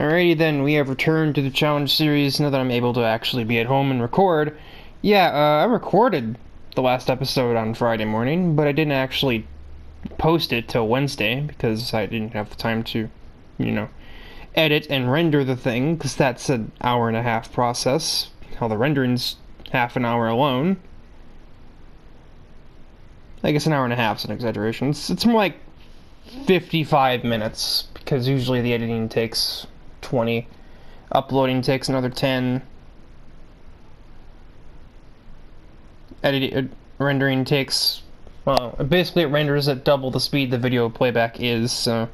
Alrighty then, we have returned to the challenge series now that I'm able to actually be at home and record. Yeah, I recorded the last episode on Friday morning, but I didn't actually post it till Wednesday because I didn't have the time to, edit and render the thing, because that's an hour and a half process. Hell, the rendering's half an hour alone. I guess an hour and a half is an exaggeration. It's more like 55 minutes, because usually the editing takes 20. Uploading takes another 10. Rendering takes... well, basically it renders at double the speed the video playback is, so...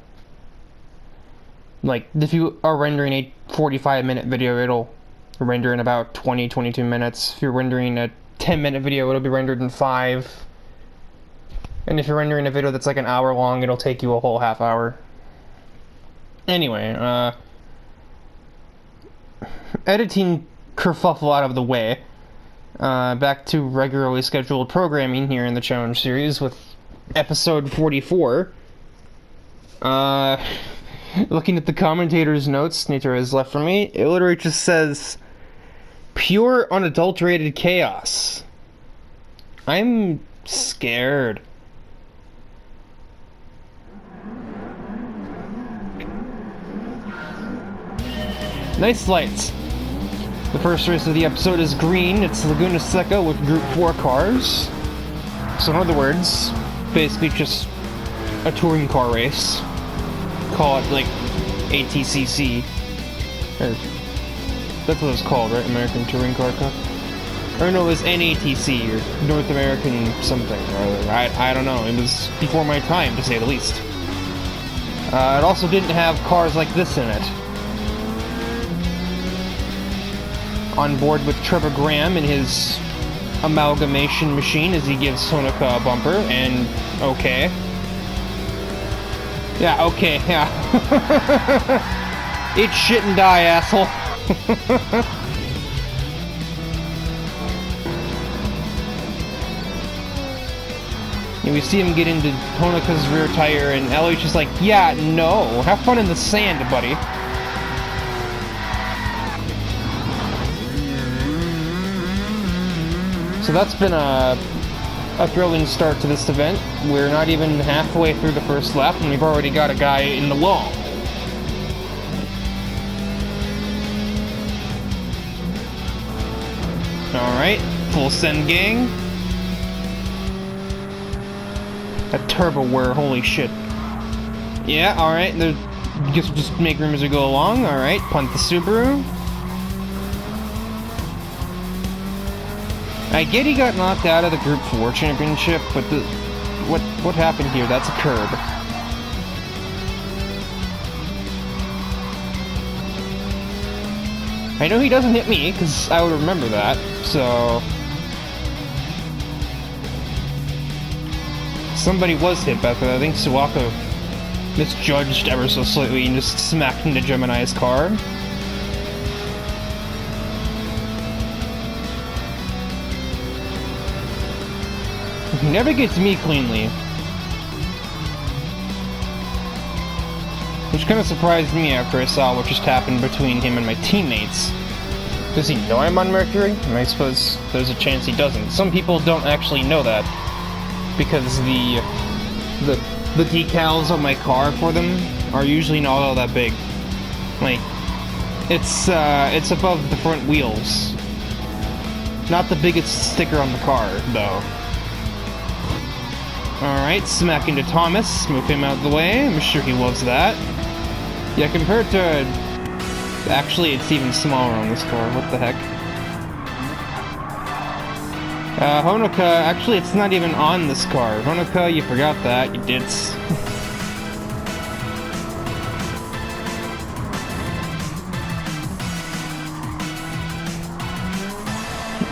like, if you are rendering a 45-minute video, it'll render in about 20-22 minutes. If you're rendering a 10-minute video, it'll be rendered in 5. And if you're rendering a video that's like an hour long, it'll take you a whole half hour. Anyway, editing kerfuffle out of the way. Back to regularly scheduled programming here in the challenge series with episode 44. Looking at the commentator's notes Nitro has left for me, it literally just says, pure unadulterated chaos. I'm scared. Nice lights. The first race of the episode is green. It's Laguna Seca with Group 4 cars. So in other words, basically just a touring car race. Call it like ATCC. Or, that's what it's called, right? American Touring Car Cup? Or no, it was NATC, or North American something or other. I don't know. It was before my time, to say the least. It also didn't have cars like this in it. On board with Trevor Graham in his amalgamation machine as he gives Honoka a bumper, and okay. Yeah, okay, yeah. Eat shit and die, asshole. And we see him get into Honoka's rear tire, and Ellio's just like, yeah, no. Have fun in the sand, buddy. So that's been a thrilling start to this event. We're not even halfway through the first lap, and we've already got a guy in the wall. Alright, full send gang. A turbo whir, holy shit. Yeah, alright, guess we'll just make room as we go along. Alright, punt the Subaru. I get he got knocked out of the Group 4 championship, but what happened here? That's a curb. I know he doesn't hit me, because I would remember that, so... somebody was hit back there. I think Suwako misjudged ever so slightly and just smacked into Gemini's car. He never gets me cleanly. Which kind of surprised me after I saw what just happened between him and my teammates. Does he know I'm on Mercury? I suppose there's a chance he doesn't. Some people don't actually know that, because the decals on my car for them are usually not all that big. Like, it's above the front wheels. Not the biggest sticker on the car, though. Alright, smack into Thomas, move him out of the way, I'm sure he loves that. Yeah, compared to... actually, it's even smaller on this car, what the heck. Honoka, actually it's not even on this car. Honoka, you forgot that, you ditz.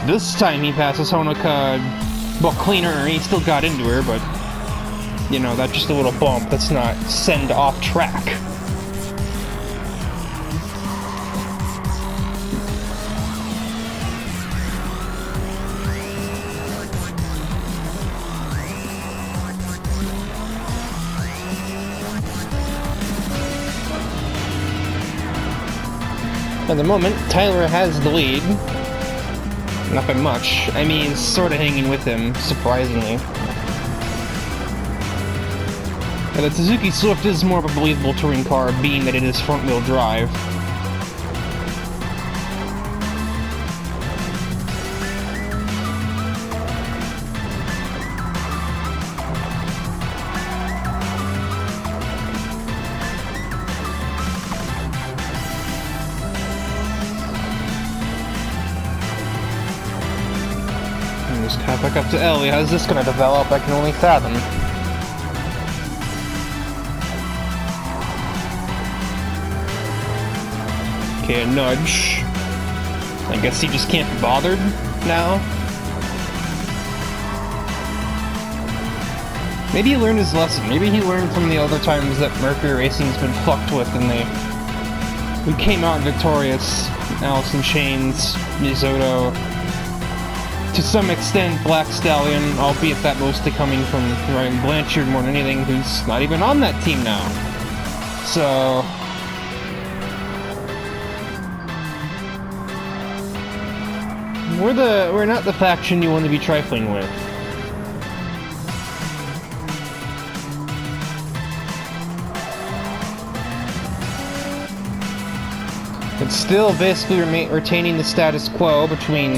This time he passes Honoka, well, cleaner, he still got into her, but... you know, that's just a little bump. That's not send off track. At the moment, Tyler has the lead. Not by much. I mean, sort of hanging with him, surprisingly. And the Suzuki Swift is more of a believable touring car, being that it is front-wheel drive. Just kind of back up to Ellie. How's this going to develop? I can only fathom. Okay, a nudge. I guess he just can't be bothered now. Maybe he learned his lesson. Maybe he learned from the other times that Mercury Racing's been fucked with and we came out victorious. Alice in Chains, Mizoto. To some extent, Black Stallion, albeit that mostly coming from Ryan Blanchard more than anything, who's not even on that team now. So... We're not the faction you want to be trifling with. It's still basically retaining the status quo between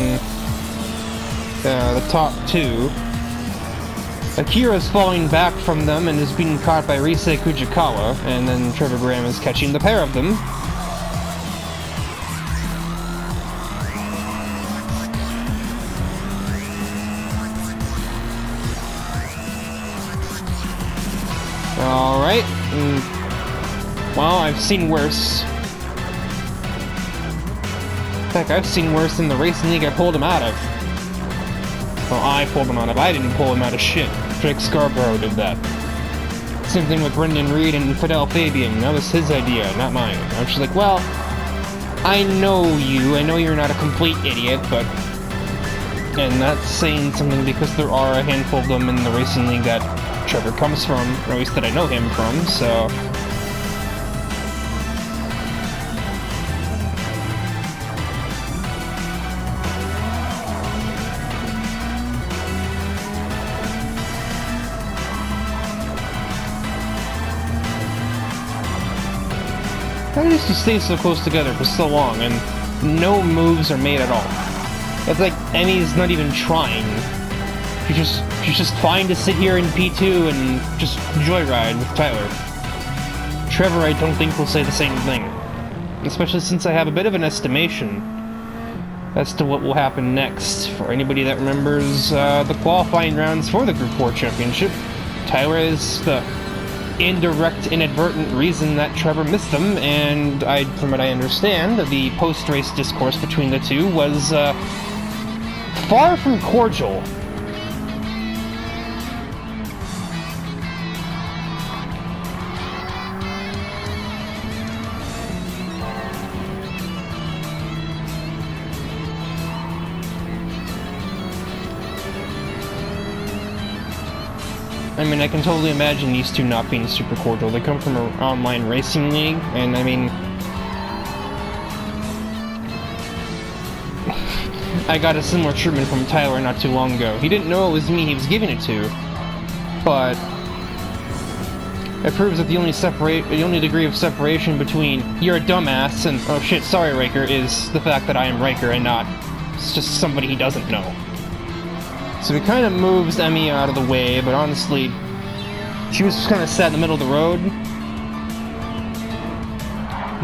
the top two. Akira's falling back from them and is being caught by Risei Kujikawa, and then Trevor Graham is catching the pair of them. Alright. Well, I've seen worse. In fact, I've seen worse in the racing league I pulled him out of. Well, I pulled him out of. I didn't pull him out of shit. Drake Scarborough did that. Same thing with Brendan Reed and Fidel Fabian. That was his idea, not mine. I was just like, well, I know you. I know you're not a complete idiot, but... And that's saying something because there are a handful of them in the racing league that Trevor comes from, or at least that I know him from, so... How did to stay so close together for so long, and no moves are made at all? It's like Emmy's not even trying. She's just fine to sit here in P2 and just joyride with Tyler. Trevor, I don't think will say the same thing. Especially since I have a bit of an estimation as to what will happen next. For anybody that remembers the qualifying rounds for the Group 4 Championship, Tyler is the indirect, inadvertent reason that Trevor missed them, and from what I understand, the post-race discourse between the two was far from cordial. I mean, I can totally imagine these two not being super cordial. They come from an online racing league, and I mean... I got a similar treatment from Tyler not too long ago. He didn't know it was me he was giving it to, but... It proves that the only degree of separation between you're a dumbass and oh shit, sorry Riker, is the fact that I am Riker and not it's just somebody he doesn't know. So he kind of moves Emmy out of the way, but honestly, she was just kind of sat in the middle of the road.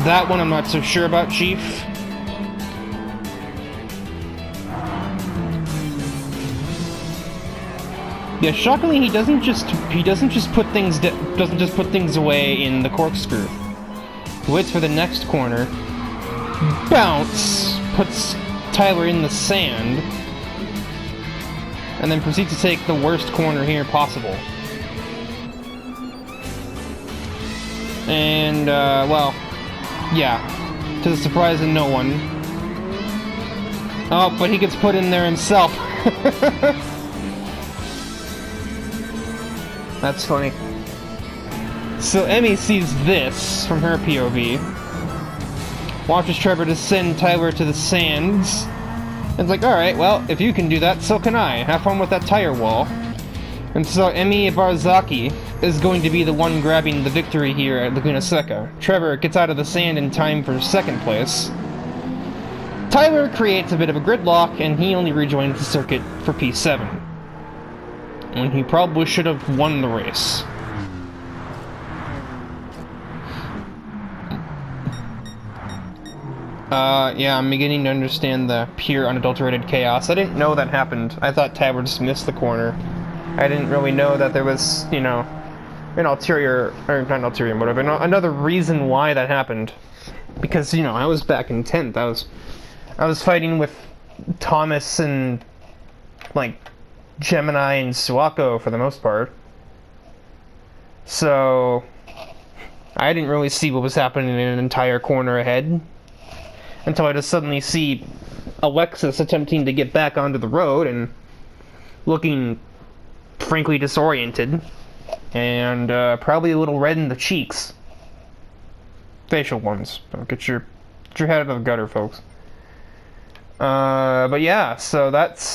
That one I'm not so sure about, Chief. Yeah, shockingly, he doesn't just put things away in the corkscrew. He waits for the next corner, bounce, puts Tyler in the sand, and then proceeds to take the worst corner here possible. And, well, yeah, to the surprise of no one. Oh, but he gets put in there himself. That's funny. So Emmy sees this from her POV. watches Trevor descend Tyler to the sands. It's like, alright, well, if you can do that, so can I. Have fun with that tire wall. And so Emi Barzaki is going to be the one grabbing the victory here at Laguna Seca. Trevor gets out of the sand in time for second place. Tyler creates a bit of a gridlock, and he only rejoins the circuit for P7. When he probably should have won the race. Yeah, I'm beginning to understand the pure, unadulterated chaos. I didn't know that happened. I thought Tyler just missed the corner. I didn't really know that there was, you know, an ulterior, or not an ulterior motive, but another reason why that happened. Because, you know, I was back in 10th. I was fighting with Thomas and, like, Gemini and Suwako for the most part. So, I didn't really see what was happening in an entire corner ahead. Until I just suddenly see Alexis attempting to get back onto the road and looking frankly disoriented. And probably a little red in the cheeks. Facial ones. Don't get your head out of the gutter, folks. But yeah, so that's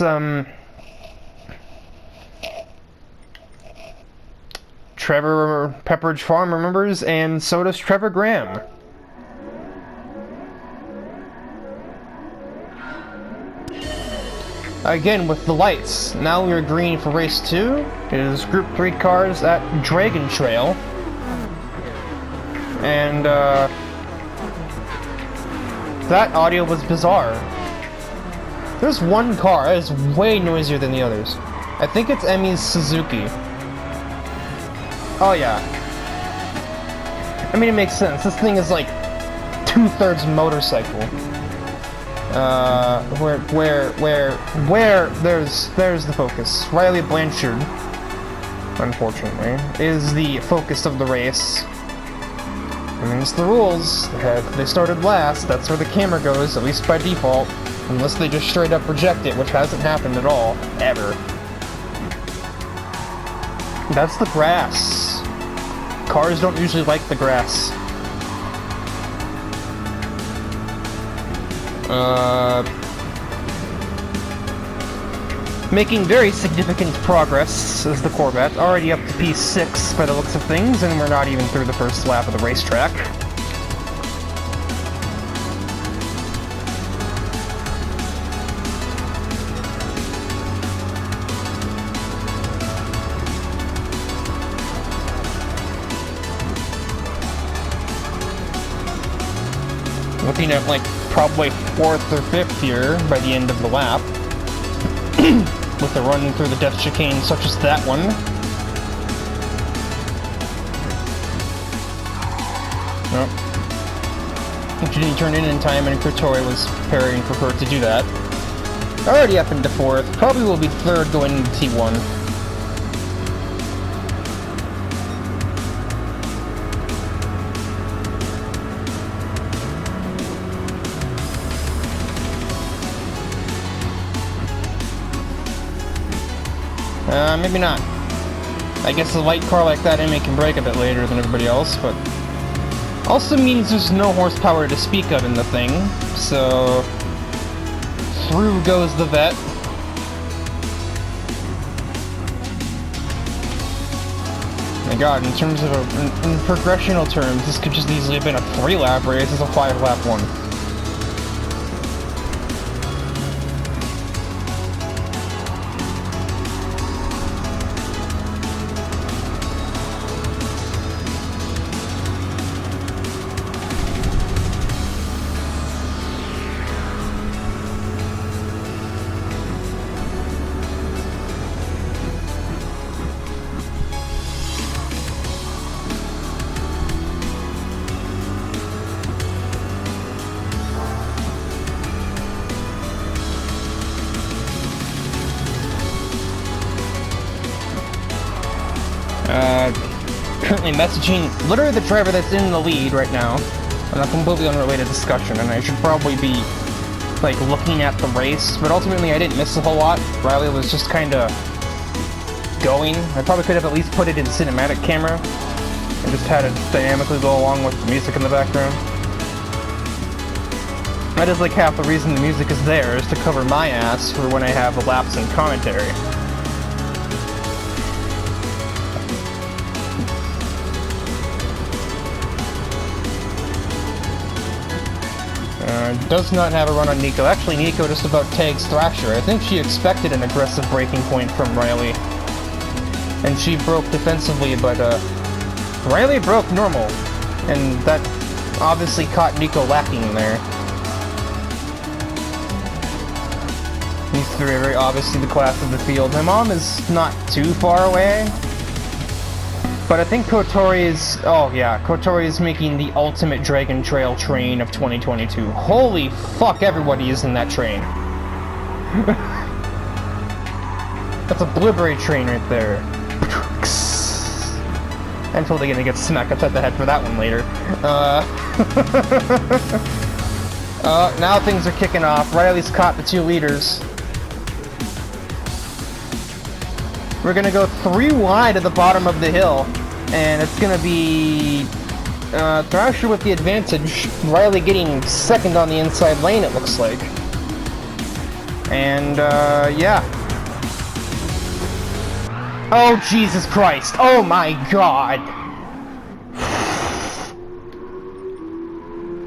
Trevor Pepperidge Farm remembers, and so does Trevor Graham. Again with the lights. Now we are green for race 2. It is Group 3 cars at Dragon Trail. And that audio was bizarre. There's one car that is way noisier than the others. I think it's Emi's Suzuki. Oh yeah. I mean, it makes sense. This thing is like 2/3 motorcycle. There's the focus. Riley Blanchard, unfortunately, is the focus of the race. I mean, it's the rules. If they started last, that's where the camera goes, at least by default. Unless they just straight up reject it, which hasn't happened at all, ever. That's the grass. Cars don't usually like the grass. Making very significant progress is the Corvette, already up to P6 by the looks of things, and we're not even through the first lap of the racetrack. Looking at like probably 4th or 5th here by the end of the lap. With the run through the death chicane such as that one. Nope. She didn't turn in time, and Kotori was preparing for her to do that. Already up into 4th. Probably will be 3rd going into T1. Maybe not. I guess a light car like that Emi can brake a bit later than everybody else, but also means there's no horsepower to speak of in the thing, so through goes the vet. My god, in terms of in progressional terms, this could just easily have been a 3-lap race as a 5-lap one. Currently messaging literally the driver that's in the lead right now on a completely unrelated discussion, and I should probably be like looking at the race, but ultimately I didn't miss a whole lot. Riley was just kind of going. I probably could have at least put it in cinematic camera and just had it dynamically go along with the music in the background. That is like half the reason the music is there, is to cover my ass for when I have a lapse in commentary. Does not have a run on Nico. Actually, Nico just about tags Thrasher. I think she expected an aggressive breaking point from Riley. And she broke defensively, but Riley broke normal. And that obviously caught Nico lacking there. These three are very obviously the class of the field. My mom is not too far away. But I think Kotori is... Oh, yeah. Kotori is making the ultimate Dragon Trail train of 2022. Holy fuck, everybody is in that train. That's a Blueberry train right there. I'm totally gonna get smacked upside the head for that one later. Now things are kicking off. Riley's caught the 2 leaders. We're gonna go 3 wide at the bottom of the hill, and it's gonna be Thrasher with the advantage. Riley getting second on the inside lane, it looks like. And yeah. Oh Jesus Christ! Oh my God!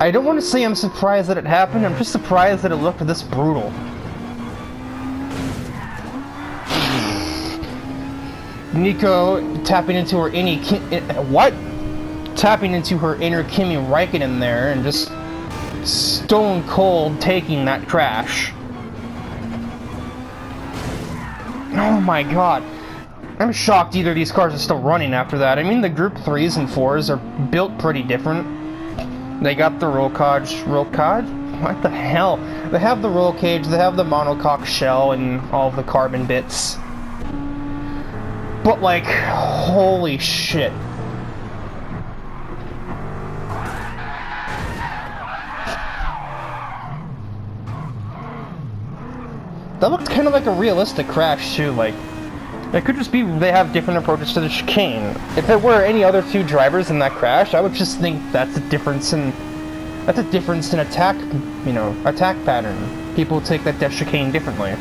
I don't want to say I'm surprised that it happened. I'm just surprised that it looked this brutal. Nico tapping into her tapping into her inner Kimi Räikkönen there and just stone cold taking that crash. Oh my God. I'm shocked either of these cars are still running after that. I mean, the Group 3s and 4s are built pretty different. They got the roll cage. What the hell? They have the roll cage, they have the monocoque shell and all the carbon bits. But like, holy shit. That looked kind of like a realistic crash too, like, it could just be they have different approaches to the chicane. If there were any other 2 drivers in that crash, I would just think that's a difference in attack, attack pattern. People take that death chicane differently.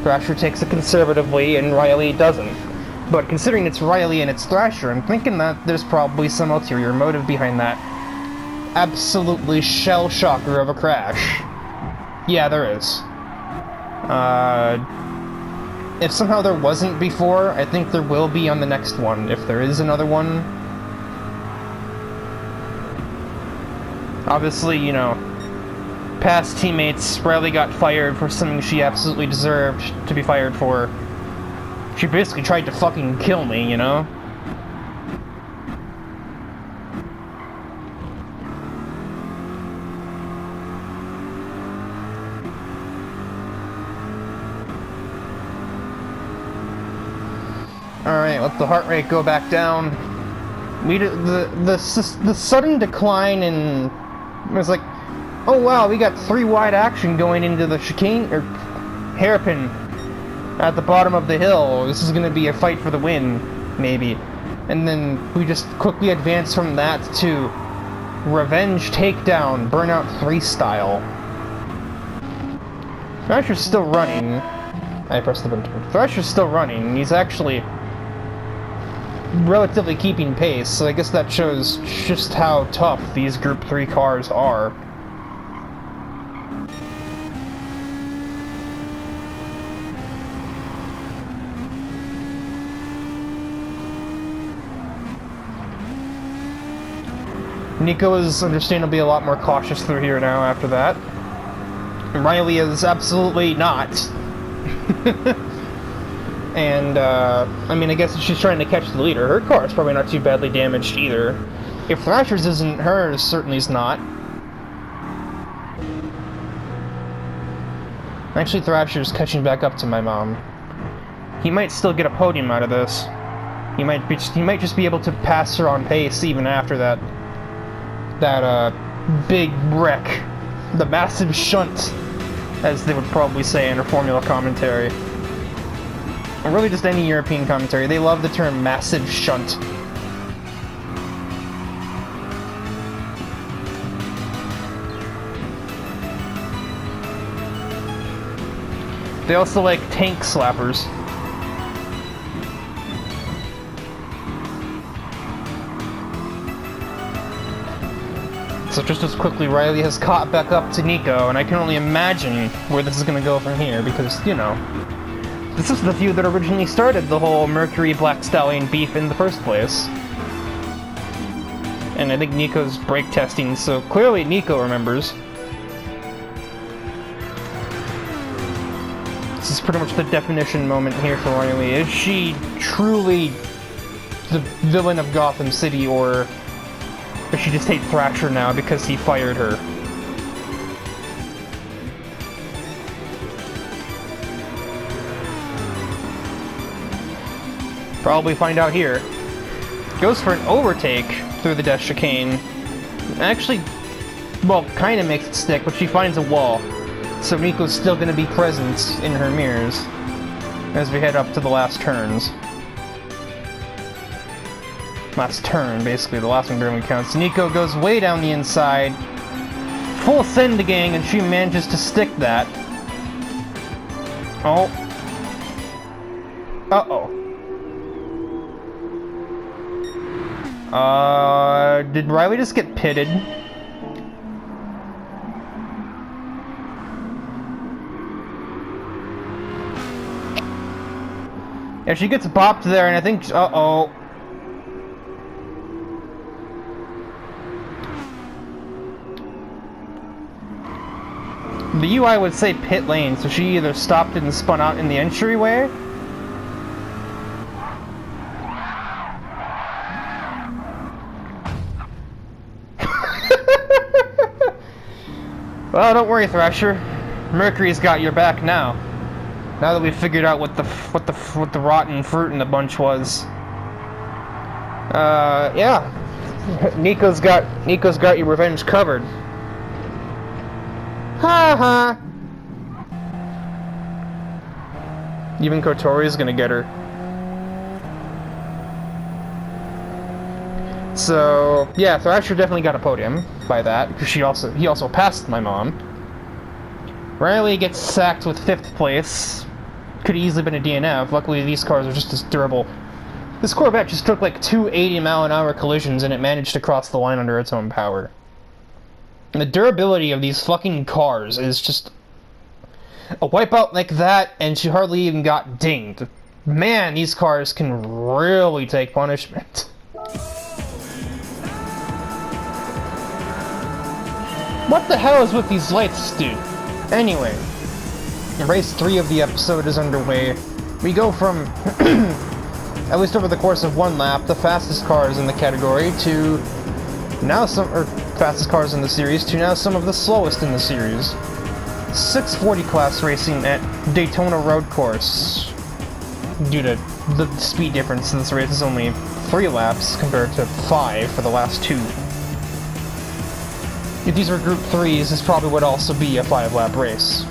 Thrasher takes it conservatively and Riley doesn't. But considering it's Riley and it's Thrasher, I'm thinking that there's probably some ulterior motive behind that absolutely shell shocker of a crash. Yeah, there is. If somehow there wasn't before, I think there will be on the next one, if there is another one. Obviously, past teammates, Riley got fired for something she absolutely deserved to be fired for. She basically tried to fucking kill me, you know? Alright, let the heart rate go back down. The sudden decline in... It was like, oh wow, we got 3 wide action going into the chicane, or hairpin at the bottom of the hill. This is gonna be a fight for the win, maybe. And then we just quickly advance from that to Revenge Takedown, Burnout 3 style. Thrasher's still running. I pressed the button. Thrasher's still running. He's actually relatively keeping pace, so I guess that shows just how tough these Group 3 cars are. Nico is understandably a lot more cautious through here now after that. Riley is absolutely not. And, I mean, I guess she's trying to catch the leader. Her car is probably not too badly damaged either. If Thrasher's isn't, hers certainly is not. Actually, Thrasher's catching back up to my mom. He might still get a podium out of this. He might just be able to pass her on pace even after that big wreck. The massive shunt, as they would probably say in a Formula commentary. Or really just any European commentary. They love the term massive shunt. They also like tank slappers. So just as quickly, Riley has caught back up to Nico, and I can only imagine where this is going to go from here, because, you know, this is the feud that originally started the whole Mercury Black Stallion beef in the first place. And I think Nico's brake testing, so clearly Nico remembers. This is pretty much the definition moment here for Riley. Is she truly the villain of Gotham City, or does she just hate Thrasher now because he fired her? Probably find out here. Goes for an overtake through the death chicane. Actually, well, kind of makes it stick, but she finds a wall. So Nico's still going to be present in her mirrors as we head up to the last turns. Last turn, basically. The last one barely counts. Nico goes way down the inside. Full send to gang, and she manages to stick that. Oh. Uh-oh. Did Riley just get pitted? Yeah, she gets bopped there, and I think... Uh-oh. The UI would say pit lane, so she either stopped and spun out in the entryway. Well, don't worry, Thrasher. Mercury's got your back now. Now that we've figured out what the rotten fruit in the bunch was. Yeah. Nico's got your revenge covered. Ha ha. Even Kotori's gonna get her. So yeah, Thrasher definitely got a podium by that, because he also passed my mom. Riley gets sacked with 5th place. Could have easily been a DNF. Luckily, these cars are just as durable. This Corvette just took like 2 80-mile-an-hour collisions, and it managed to cross the line under its own power. And the durability of these fucking cars is just... a wipeout like that, and she hardly even got dinged. Man, these cars can really take punishment. What the hell is with these lights, dude? Anyway, race 3 of the episode is underway. We go from, at least over the course of 1 lap, the fastest cars in the category to now fastest cars in the series to now some of the slowest in the series. 640 class racing at Daytona Road Course. Due to the speed difference, this race is only 3 laps compared to 5 for the last 2. If these were Group 3s, this probably would also be a 5-lap race.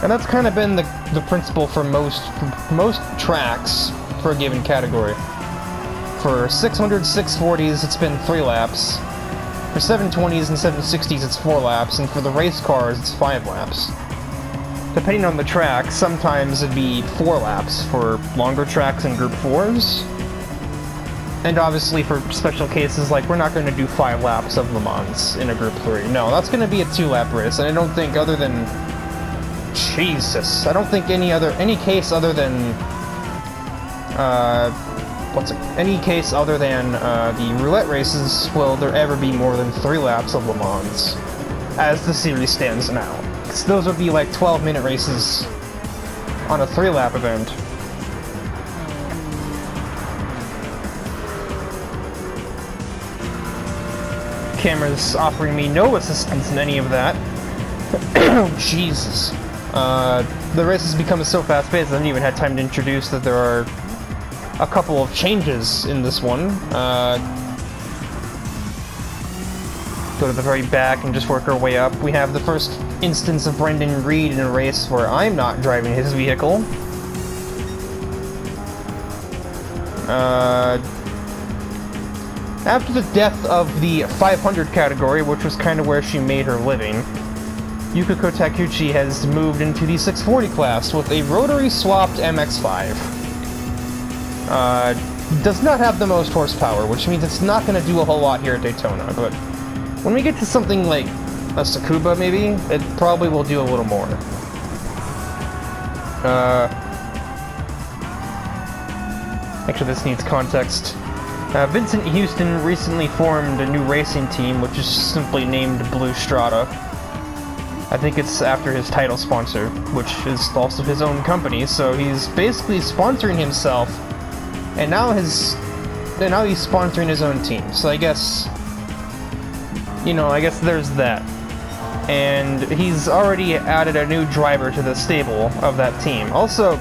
And that's kind of been the principle for most tracks for a given category. For 600s, 640s, it's been 3 laps. For 720s and 760s, it's 4 laps. And for the race cars, it's 5 laps. Depending on the track, sometimes it'd be 4 laps for longer tracks in Group 4s. And obviously for special cases, like, we're not going to do 5 laps of Le Mans in a Group 3. No, that's going to be a 2-lap race, and I don't think other than... Jesus. I don't think any case other than... Any case other than the roulette races will there ever be more than 3 laps of Le Mans, as the series stands now. So those would be like 12-minute races on a 3-lap event. Camera's offering me no assistance in any of that. Oh, Jesus. The race has become so fast-paced I haven't even had time to introduce that there are a couple of changes in this one. Go to the very back and just work our way up. We have the first instance of Brendan Reed in a race where I'm not driving his vehicle. After the death of the 500 category, which was kind of where she made her living, Yukiko Takuchi has moved into the 640 class with a rotary-swapped MX-5. Does not have the most horsepower, which means it's not going to do a whole lot here at Daytona, but when we get to something like a Tsukuba, maybe, it probably will do a little more. Actually, this needs context. Vincent Houston recently formed a new racing team, which is simply named Blue Strata. I think it's after his title sponsor, which is also his own company, so he's basically sponsoring himself, and now he's sponsoring his own team. So I guess, I guess there's that. And he's already added a new driver to the stable of that team. Also,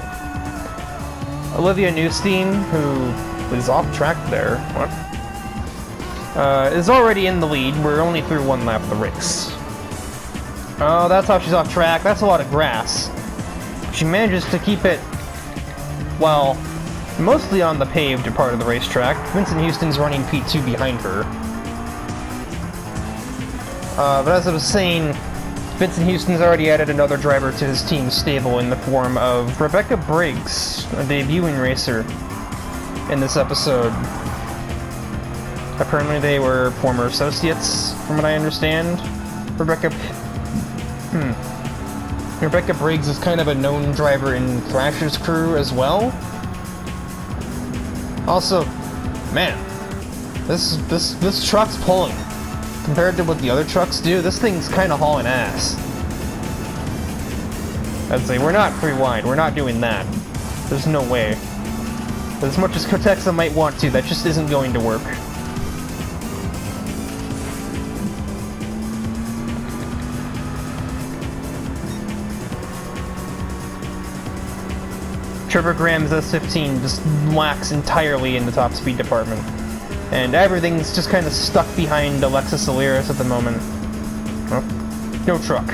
Olivia Newstein, who is off track there, is already in the lead. We're only through one lap of the race. Oh, that's how she's off track. That's a lot of grass. She manages to keep it, well, mostly on the paved part of the racetrack. Vincent Houston's running P2 behind her. But as I was saying, Vincent Houston's already added another driver to his team's stable in the form of Rebecca Briggs, a debuting racer in this episode. Apparently they were former associates, from what I understand. Rebecca Briggs is kind of a known driver in Thrasher's crew as well. Also, man, this truck's pulling. Compared to what the other trucks do, this thing's kind of hauling ass. I'd say we're not free wide. We're not doing that. There's no way. As much as Kotexa might want to, that just isn't going to work. Trevor Graham's S15 just lacks entirely in the top speed department. And everything's just kind of stuck behind Alexis Aliris at the moment. Oh, no truck.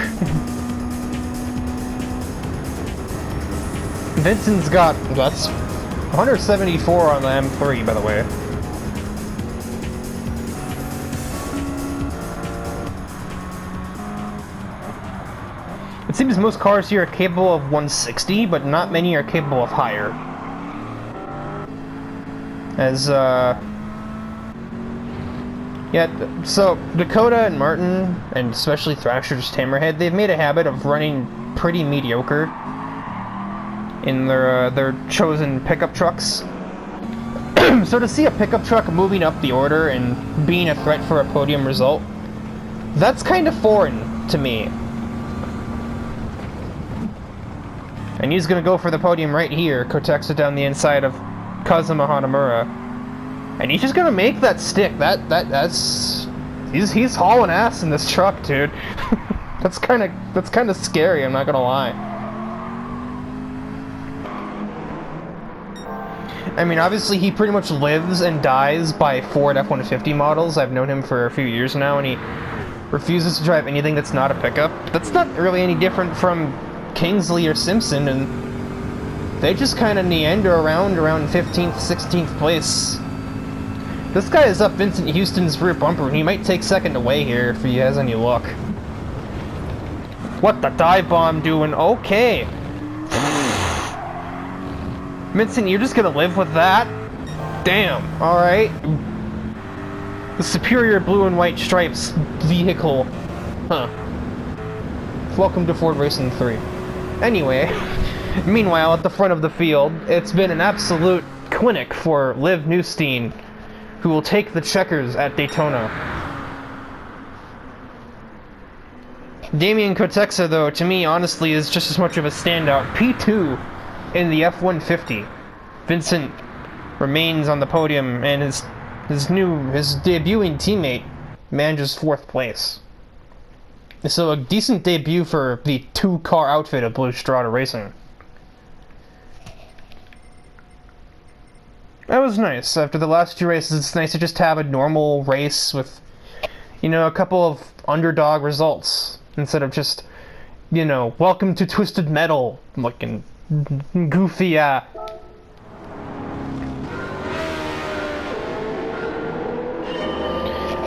Vincent's got, that's 174 on the M3, by the way. It seems most cars here are capable of 160, but not many are capable of higher. Yeah, so Dakota and Martin, and especially Thrasher's Hammerhead, they've made a habit of running pretty mediocre in their chosen pickup trucks. So to see a pickup truck moving up the order and being a threat for a podium result, that's kind of foreign to me. And he's gonna go for the podium right here, Kotexa down the inside of Kazuma Hanamura. And he's just gonna make that stick. That's he's hauling ass in this truck, dude. that's kind of scary, I'm not gonna lie. I mean, obviously he pretty much lives and dies by Ford F-150 models. I've known him for a few years now, and he refuses to drive anything that's not a pickup. That's not really any different from Kingsley or Simpson, and they just kind of meander around 15th, 16th place. This guy is up Vincent Houston's rear bumper, and he might take second away here if he has any luck. What the dive bomb doing? Okay. Vincent, you're just gonna live with that? Damn. Alright. The superior blue and white stripes vehicle. Huh. Welcome to Ford Racing 3. Anyway, meanwhile, at the front of the field, it's been an absolute clinic for Liv Newstein, who will take the checkers at Daytona. Damian Kotexa, though, to me, honestly, is just as much of a standout. P2 in the F-150. Vincent remains on the podium, and his debuting teammate manages 4th place. So a decent debut for the 2-car outfit of Blue Strata Racing. That was nice. After the last 2 races, it's nice to just have a normal race with, a couple of underdog results. Instead of just, welcome to Twisted Metal, looking goofy,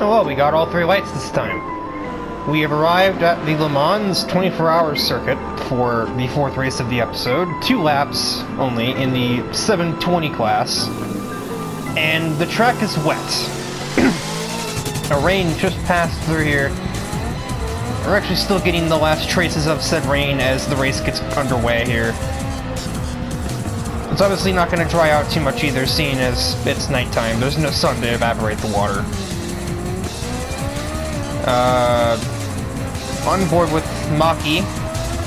Oh well, we got all 3 lights this time. We have arrived at the Le Mans 24-hour circuit for the 4th race of the episode. 2 laps only in the 720 class. And the track is wet. A rain just passed through here. We're actually still getting the last traces of said rain as the race gets underway here. It's obviously not going to dry out too much either, seeing as it's nighttime. There's no sun to evaporate the water. On board with Maki,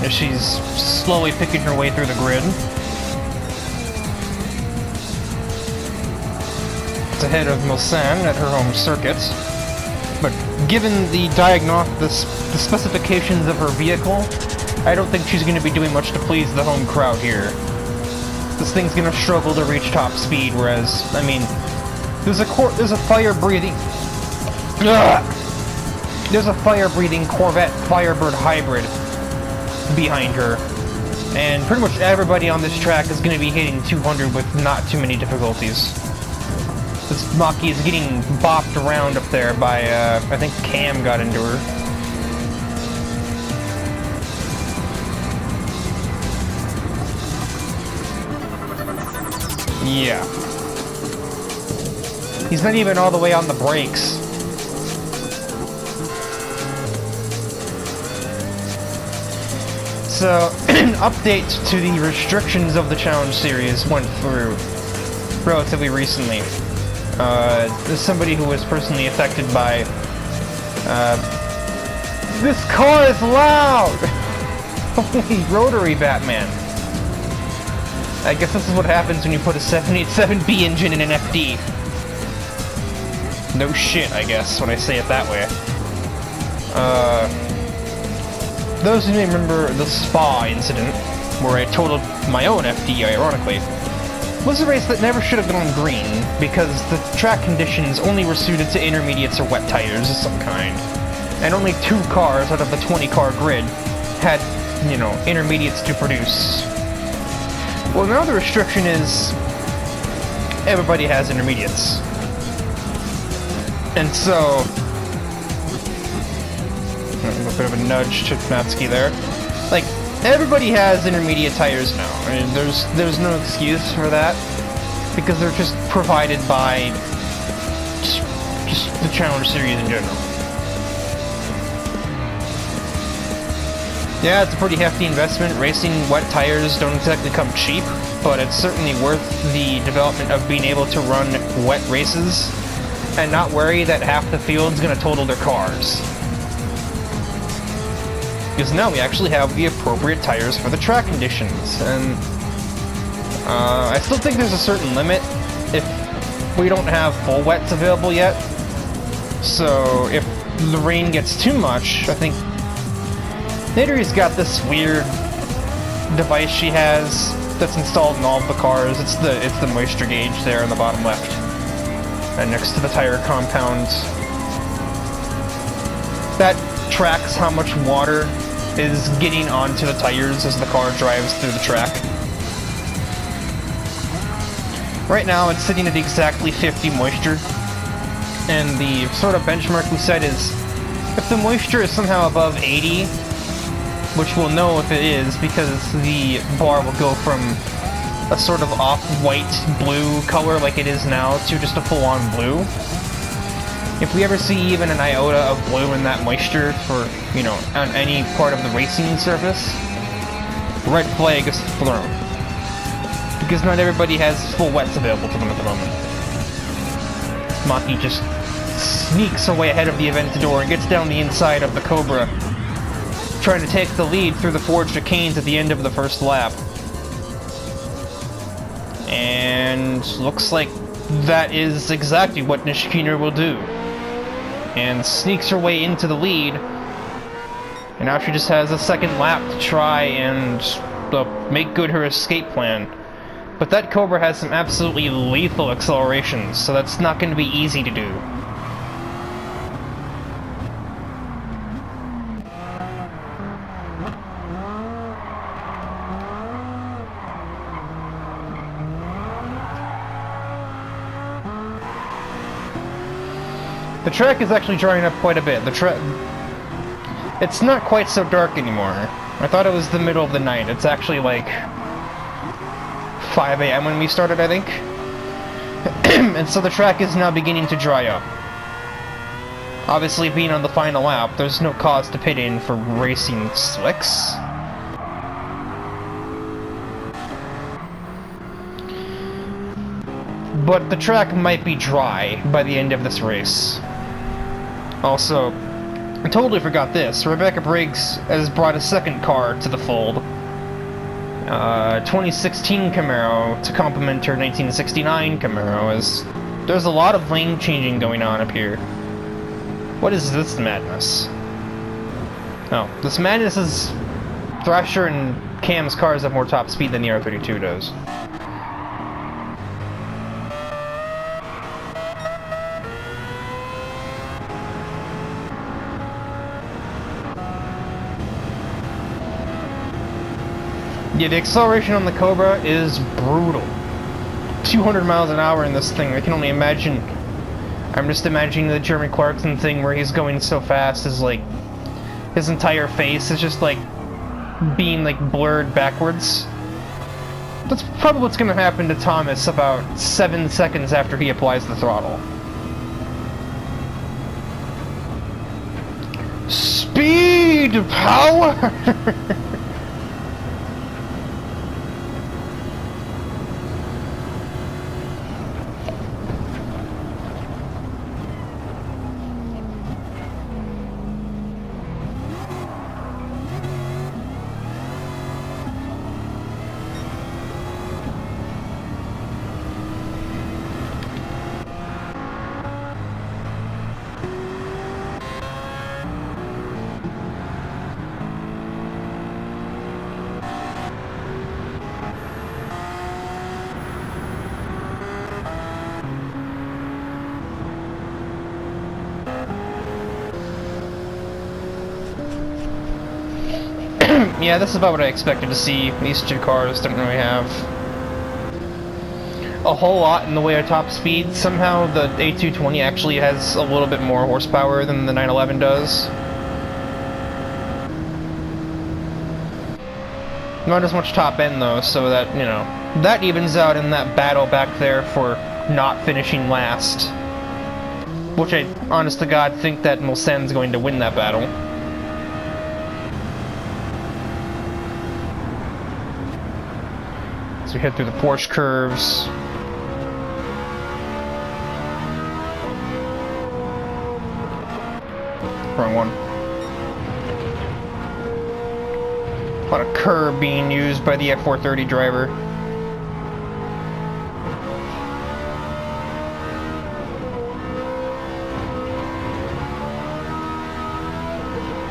as she's slowly picking her way through the grid. It's ahead of Mulsanne at her home circuit. But given the specifications of her vehicle, I don't think she's going to be doing much to please the home crowd here. This thing's going to struggle to reach top speed, whereas, I mean, there's a fire-breathing... There's a fire-breathing Corvette Firebird hybrid behind her, and pretty much everybody on this track is going to be hitting 200 with not too many difficulties. This Maki is getting bopped around up there by, I think Cam got into her. Yeah. He's not even all the way on the brakes. So, an update to the restrictions of the challenge series went through relatively recently. As somebody who was personally affected by, this car is loud! Holy rotary Batman. I guess this is what happens when you put a 787B engine in an FD. No shit, I guess, when I say it that way. Those who may remember the Spa incident, where I totaled my own FD, ironically, was a race that never should have gone green, because the track conditions only were suited to intermediates or wet tires of some kind. And only 2 cars out of the 20-car grid had, you know, intermediates to produce. Well, now the restriction is everybody has intermediates. And so, a bit of a nudge to Natsuki there. Like, everybody has intermediate tires now. I mean, there's no excuse for that, because they're just provided by just the Challenge Series in general. Yeah, it's a pretty hefty investment. Racing wet tires don't exactly come cheap, but it's certainly worth the development of being able to run wet races and not worry that half the field's gonna total their cars. Because now we actually have the appropriate tires for the track conditions, and I still think there's a certain limit if we don't have full wets available yet. So if the rain gets too much, I think Nidori's got this weird device she has that's installed in all of the cars. It's the moisture gauge there in the bottom left, and next to the tire compound. That tracks how much water is getting onto the tires as the car drives through the track. Right now it's sitting at exactly 50 moisture, and the sort of benchmark we set is if the moisture is somehow above 80, which we'll know if it is because the bar will go from a sort of off-white blue color like it is now to just a full-on blue. If we ever see even an iota of blue in that moisture for, you know, on any part of the racing surface, red flag is thrown. Because not everybody has full wets available to them at the moment. Maki just sneaks her way ahead of the Aventador and gets down the inside of the Cobra, trying to take the lead through the Forged Chicanes at the end of the first lap. And looks like that is exactly what Nishikiner will do. And sneaks her way into the lead. And now she just has a second lap to try and make good her escape plan. But that Cobra has some absolutely lethal accelerations, so that's not going to be easy to do. The track is actually drying up quite a bit. It's not quite so dark anymore. I thought it was the middle of the night. It's actually like 5 a.m. when we started, I think. And so the track is now beginning to dry up. Obviously, being on the final lap, there's no cause to pit in for racing slicks. But the track might be dry by the end of this race. Also, I totally forgot this. Rebecca Briggs has brought a second car to the fold. 2016 Camaro to complement her 1969 Camaro, as there's a lot of lane changing going on up here. What is this madness? Oh, this madness is Thrasher and Cam's cars have more top speed than the R32 does. Yeah, the acceleration on the Cobra is brutal. 200 miles an hour in this thing. I can only imagine. I'm just imagining the Jeremy Clarkson thing where he's going so fast is like his entire face is just like being like blurred backwards. That's probably what's gonna happen to Thomas about 7 seconds after he applies the throttle. Speed! Power! Yeah, this is about what I expected to see. These two cars don't really have a whole lot in the way of top speed. Somehow the A220 actually has a little bit more horsepower than the 911 does. Not as much top end though, so that, you know, that evens out in that battle back there for not finishing last. Which I, honest to God, think that Mulsanne's going to win that battle. So we head through the Porsche curves. Wrong one. A lot of curb being used by the F430 driver.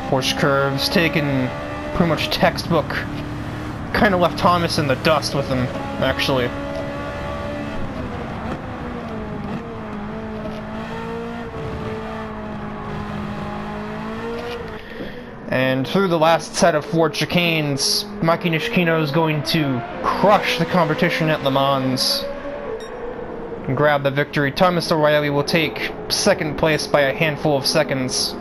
Porsche curves taken pretty much textbook. Kind of left Thomas in the dust with him, actually. And through the last set of Ford chicanes, Maki Nishikino is going to crush the competition at Le Mans and grab the victory. Thomas O'Reilly will take second place by a handful of seconds,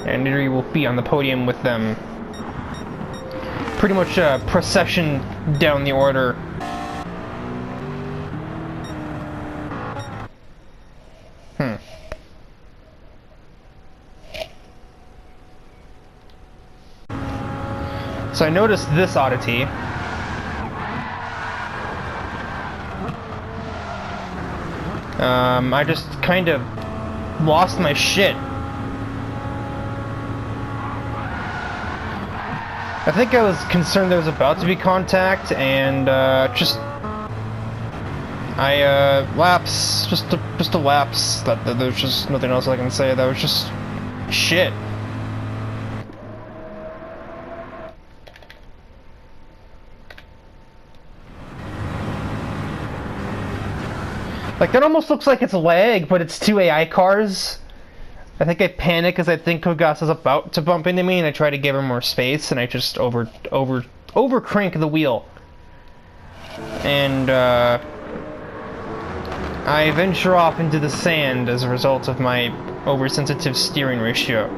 and he will be on the podium with them. Pretty much a procession down the order. So I noticed this oddity. I just kind of lost my shit. I think I was concerned there was about to be contact, and lapse, just a lapse. That there's just nothing else I can say. That was just shit. Like, that almost looks like it's lag, but it's two AI cars. I think I panic because I think Kogas is about to bump into me, and I try to give her more space, and I just over crank the wheel. And I venture off into the sand as a result of my oversensitive steering ratio.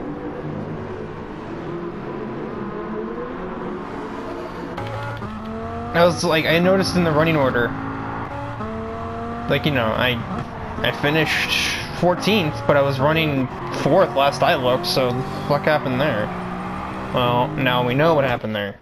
I was like, I noticed in the running order, like, you know, I finished 14th, but I was running 4th last I looked, so what happened there? Well, now we know what happened there.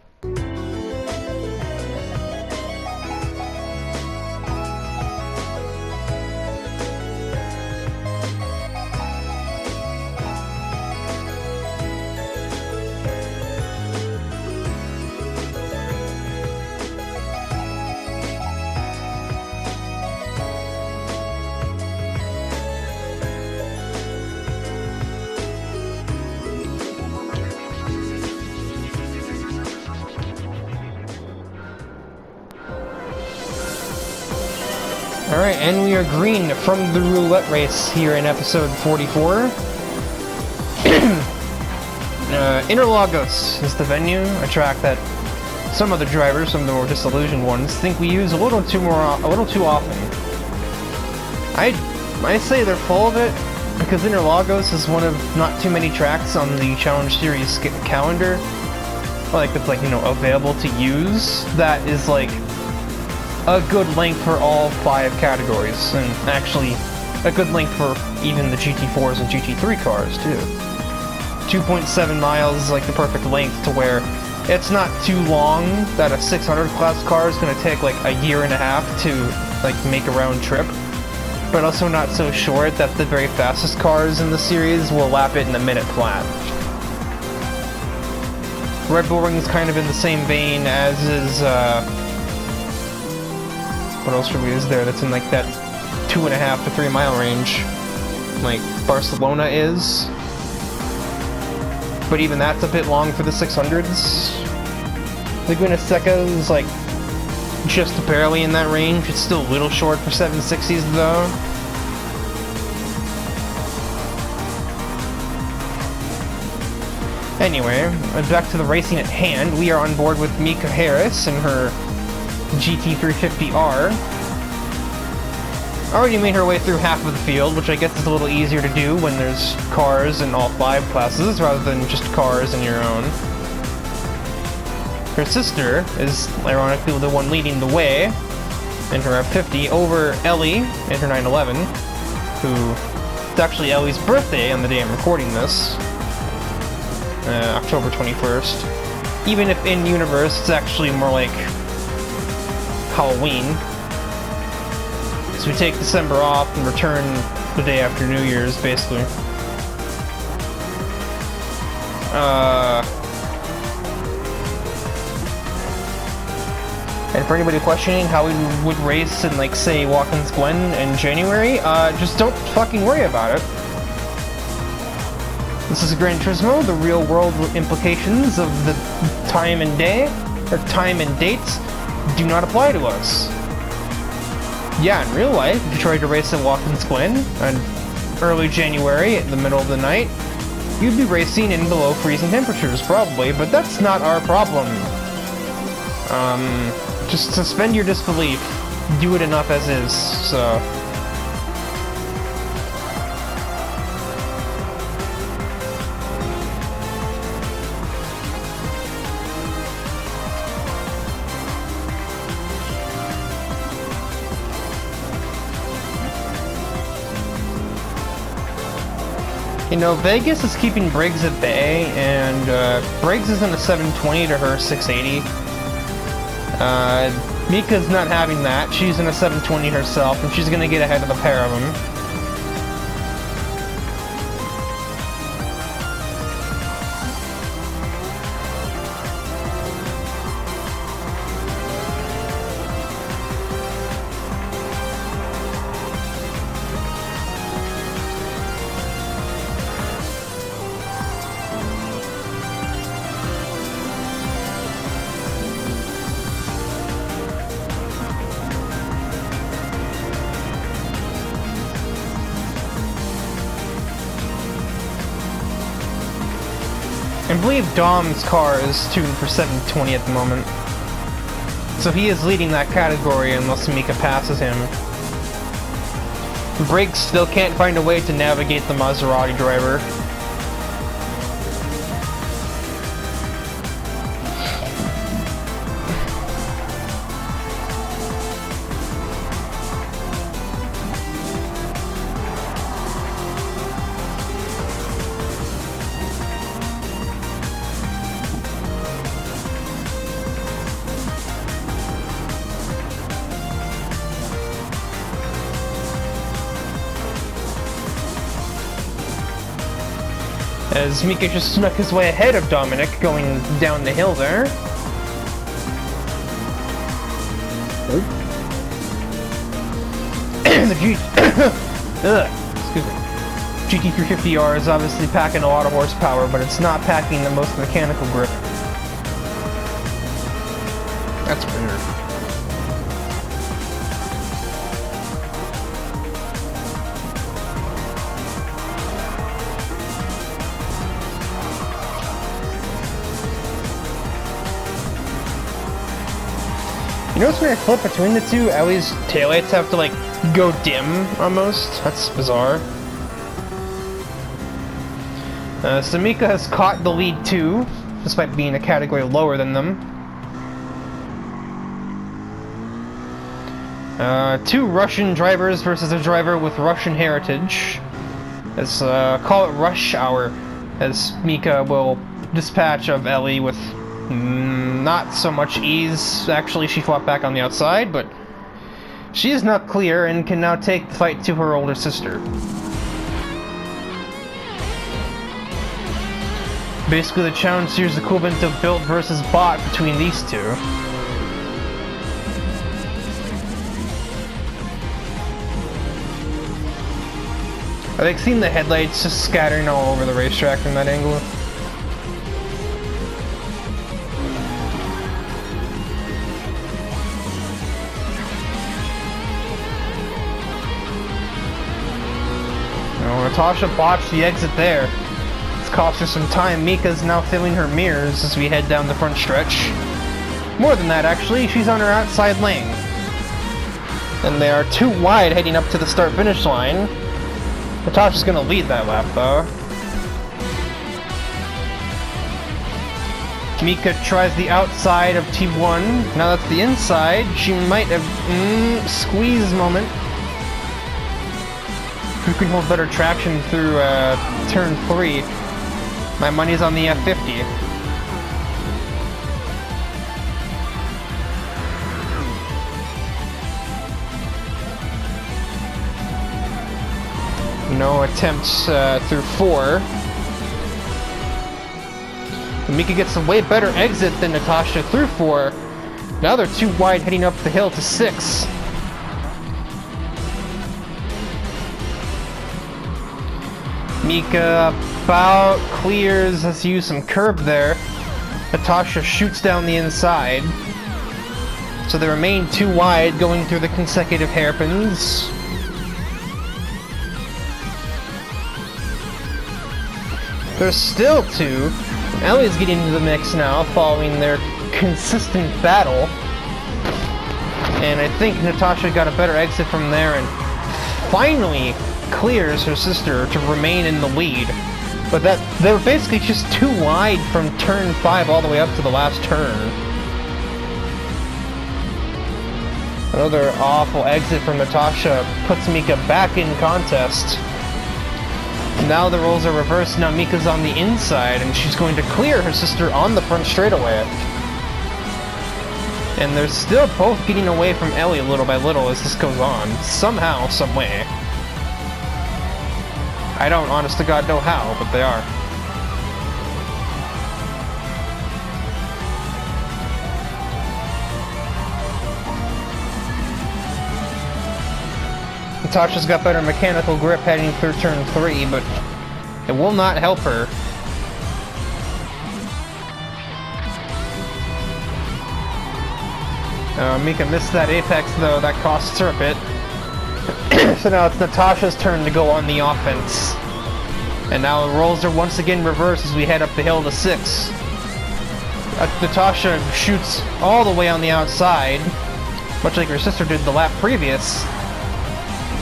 Alright, and we are green from the roulette race here in episode 44. Interlagos is the venue, a track that some other drivers, some of the more disillusioned ones, think we use a little too often. I say they're full of it, because Interlagos is one of not too many tracks on the Challenge Series calendar, like that's like, you know, available to use, that is like a good length for all 5 categories, and actually a good length for even the GT4s and GT3 cars too. 2.7 miles is like the perfect length to where it's not too long that a 600 class car is going to take like a year and a half to like make a round trip, but also not so short that the very fastest cars in the series will lap it in a minute flat. Red Bull Ring is kind of in the same vein, as is what else is there that's in like that 2.5 to 3 mile range, like Barcelona is. But even that's a bit long for the 600s. Laguna Seca is like just barely in that range. It's still a little short for 760s though. Anyway, back to the racing at hand. We are on board with Mika Harris and her GT350R. Already made her way through half of the field, which I guess is a little easier to do when there's cars in all 5 classes rather than just cars in your own. Her sister is ironically the one leading the way in her F50 over Ellie in her 911, who, it's actually Ellie's birthday on the day I'm recording this, October 21st. Even if in universe it's actually more like Halloween. So we take December off and return the day after New Year's, basically. And for anybody questioning how we would race in, like, say, Watkins Glen in January, just don't fucking worry about it. This is a Gran Turismo. The real-world implications of the time and day, or time and dates, do not apply to us. Yeah, in real life, if you tried to race at Watkins Glen in early January, in the middle of the night, you'd be racing in below freezing temperatures, probably, but that's not our problem. Just suspend your disbelief. Do it enough as is, so... You know, Vegas is keeping Briggs at bay, and Briggs is in a 720 to her 680. Mika's not having that. She's in a 720 herself, and she's gonna get ahead of the pair of them. I believe Dom's car is tuned for 720 at the moment. So he is leading that category unless Mika passes him. Brake still can't find a way to navigate the Maserati driver. As Mika just snuck his way ahead of Dominic, going down the hill there. The GT350R is obviously packing a lot of horsepower, but it's not packing the most mechanical grip. That's weird. You notice when I flip between the two, Ellie's taillights have to like go dim almost? That's bizarre. Samika has caught the lead too, despite being a category lower than them. Two Russian drivers versus a driver with Russian heritage. Let's call it rush hour, as Mika will dispatch of Ellie with not so much ease. Actually, she fought back on the outside, but she is not clear and can now take the fight to her older sister. Basically, the challenge here is the equivalent of built versus bought between these two. I think seeing the headlights just scattering all over the racetrack from that angle. Natasha botched the exit there. It's cost her some time. Mika's now filling her mirrors as we head down the front stretch. More than that, actually, she's on her outside lane. And they are too wide heading up to the start-finish line. Natasha's gonna lead that lap, though. Mika tries the outside of T1. Now that's the inside. She might have... squeeze moment. Who can hold better traction through turn 3? My money's on the F50. No attempts through 4. Mika gets a way better exit than Natasha through 4. Now they're too wide heading up the hill to 6. Mika about clears, has used some curb there. Natasha shoots down the inside. So they remain too wide going through the consecutive hairpins. There's still 2. Ellie's getting into the mix now following their consistent battle. And I think Natasha got a better exit from there and finally clears her sister to remain in the lead. But they were basically just too wide from turn 5 all the way up to the last turn. Another awful exit from Natasha puts Mika back in contest. Now the roles are reversed. Now Mika's on the inside and she's going to clear her sister on the front straightaway. And they're still both getting away from Ellie little by little as this goes on. Somehow, some way. I don't, honest to God, know how, but they are. Natasha's got better mechanical grip heading through turn 3, but it will not help her. Mika missed that apex though, that costs her a bit. So now it's Natasha's turn to go on the offense. And now the roles are once again reversed as we head up the hill to 6. Natasha shoots all the way on the outside, much like her sister did the lap previous.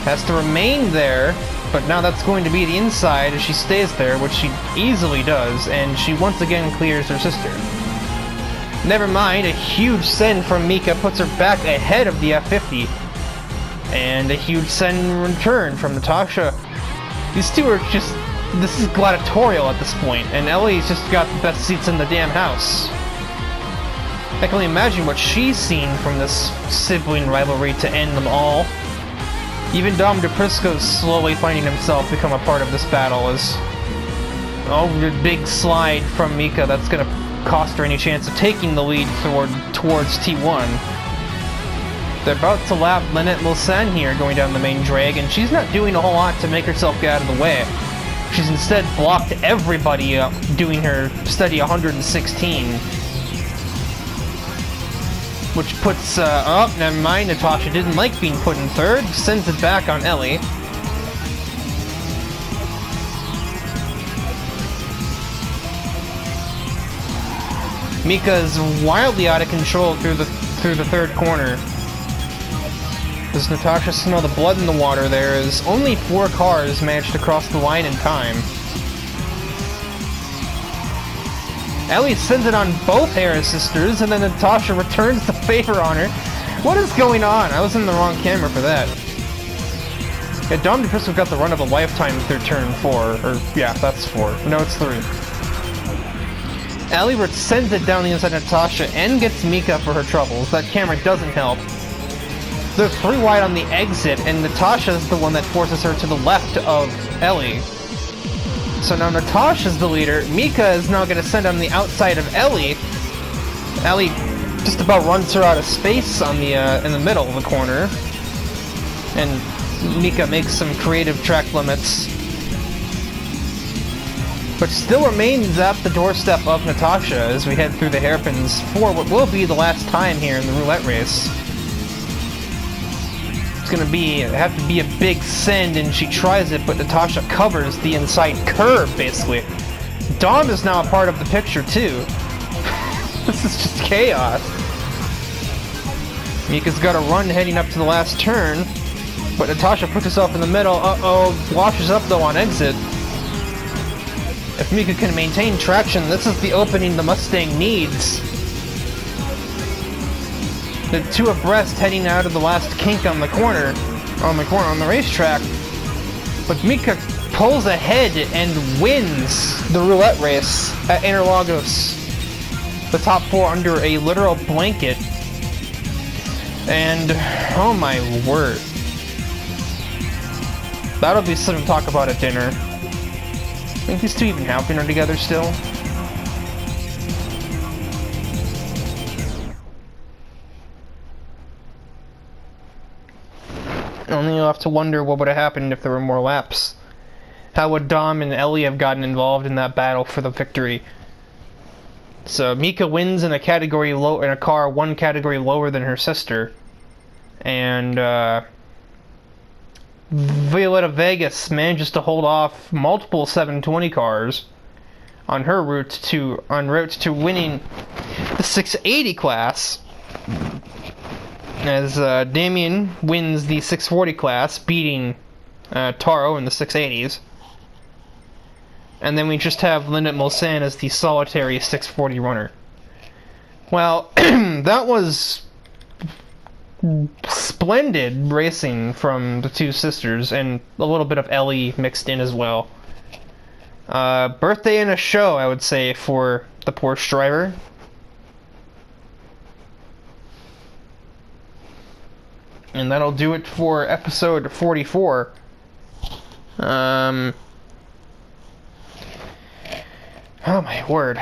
has to remain there, but now that's going to be the inside as she stays there, which she easily does, and she once again clears her sister. Never mind, a huge send from Mika puts her back ahead of the F50, and a huge send in return from Natasha. These two are just... this is gladiatorial at this point, and Ellie's just got the best seats in the damn house. I can only imagine what she's seen from this sibling rivalry to end them all. Even Dom DePrisco's slowly finding himself become a part of this battle as... oh, the big slide from Mika that's gonna cost her any chance of taking the lead towards T1. They're about to lap Lynette Mulsanne here going down the main drag, and she's not doing a whole lot to make herself get out of the way. She's instead blocked everybody up doing her steady 116. Which puts, oh, never mind, Natasha didn't like being put in third, sends it back on Ellie. Mika's wildly out of control through the third corner. Does Natasha smell the blood in the water there as only 4 cars managed to cross the line in time. Ellie sends it on both Harris sisters, and then Natasha returns the favor on her. What is going on? I was in the wrong camera for that. Yeah, Dom DePrisco got the run of a lifetime through turn 4. Or, yeah, that's 4. No, it's 3. Ellie sends it down the inside of Natasha and gets Mika for her troubles. That camera doesn't help. They're 3 wide on the exit, and Natasha's the one that forces her to the left of Ellie. So now Natasha's the leader. Mika is now going to send on the outside of Ellie. Ellie just about runs her out of space on the in the middle of the corner. And Mika makes some creative track limits. But still remains at the doorstep of Natasha as we head through the hairpins for what will be the last time here in the roulette race. It's gonna have to be a big send, and she tries it, but Natasha covers the inside curve, basically. Dom is now a part of the picture, too. This is just chaos. Mika's got a run heading up to the last turn, but Natasha puts herself in the middle. Uh-oh, washes up, though, on exit. If Mika can maintain traction, this is the opening the Mustang needs. The 2 abreast heading out of the last kink on the racetrack. But Mika pulls ahead and wins the roulette race at Interlagos. The top 4 under a literal blanket. And, oh my word. That'll be something to talk about at dinner. I think these 2 even have dinner together still. Only you'll have to wonder what would have happened if there were more laps. How would Dom and Ellie have gotten involved in that battle for the victory? So Mika wins in a category in a car 1 category lower than her sister, and Violetta Vegas manages to hold off multiple 720 cars on her route to winning the 680 class. As Damien wins the 640 class, beating Taro in the 680s. And then we just have Lynette Mulsanne as the solitary 640 runner. Well, that was splendid racing from the 2 sisters, and a little bit of Ellie mixed in as well. Birthday and a show, I would say, for the Porsche driver. And that'll do it for episode 44. Oh my word.